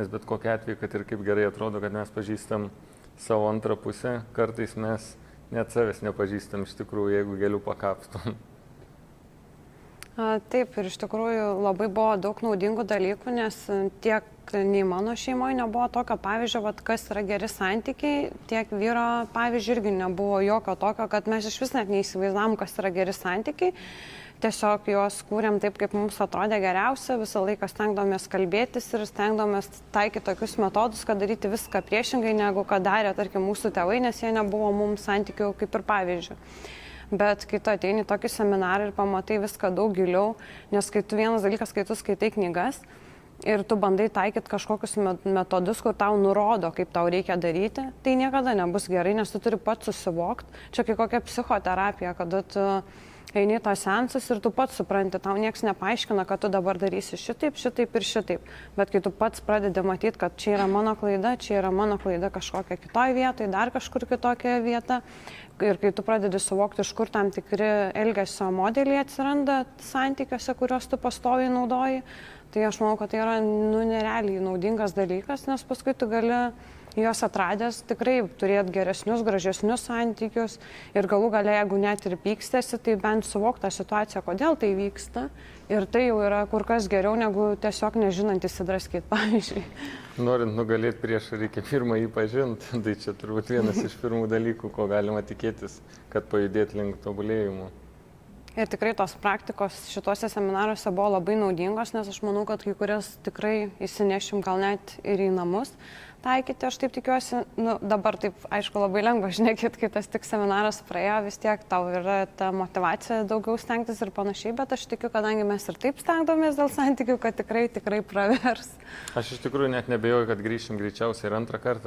nes bet kokia atveju, kad ir kaip gerai atrodo, kad mes pažįstam savo antrą pusę, kartais mes net savęs nepažįstam iš tikrųjų, jeigu gėlių pakapstom. Taip, ir iš tikrųjų labai buvo daug naudingų dalykų, nes tiek nei mano šeimoje nebuvo tokio pavyzdžio, kas yra geri santykiai, tiek vyro pavyzdžiui irgi nebuvo jokio tokio, kad mes iš vis net neįsivaizdavom, kas yra geri santykiai. Tiesiog juos kūrėm taip, kaip mums atrodė geriausia, visą laiką stengdomės kalbėtis ir stengdomės taikyti tokius metodus, kad daryti viską priešingai, negu kad darė, tarkim, mūsų tėvai, nes jie nebuvo mums santykių kaip ir pavyzdžių. Bet kai tu ateini į tokį seminarą ir pamatai viską daug giliau, nes vienas dalykas, kai tu skaitai knygas ir tu bandai taikyti kažkokius metodus, kur tau nurodo, kaip tau reikia daryti, tai niekada nebus gerai, nes tu turi pats susivokti. Čia kaip kokia psichoterapija, kada tu eini į tą seansus ir tu pats supranti, tau nieks nepaaiškina, kad tu dabar darysi šitaip, šitaip ir šitaip. Bet kai tu pats pradedi matyti, kad čia yra mano klaida kažkokia kitoje vietoje, dar kažkur kitokia vieta, ir kai tu pradedi suvokti, iš kur tam tikri elgesio modeliai atsiranda santykiuose, kuriuos tu pastoviai naudoji, tai aš manau, kad tai yra nerealiai naudingas dalykas, nes paskui tu gali juos atradęs tikrai turėti geresnius, gražesnius santykius ir galų gale, jeigu net ir pykstėsi, tai bent suvokti tą situaciją, kodėl tai vyksta, ir tai jau yra kur kas geriau, negu tiesiog nežinant įsidraskyti, pavyzdžiui. Norint nugalėti priešą, reikia pirmą jį pažinti, tai čia turbūt vienas iš pirmų dalykų, ko galima tikėtis, kad pajudėti link tobulėjimo. Ir tikrai tos praktikos šituose seminaruose buvo labai naudingos, nes aš manau, kad kai kurias tikrai įsinešim gal net ir į namus taikyti, aš taip tikiuosi. Dabar taip, aišku, labai lengva šnekėti, kai tas tik seminaras praėjo, vis tiek tau yra ta motyvacija daugiau stengtis ir panašiai, bet aš tikiu, kadangi mes ir taip stengdomės dėl santykių, kad tikrai pravers. Aš iš tikrųjų net nebejoju, kad grįšim greičiausiai ir antrą kartą.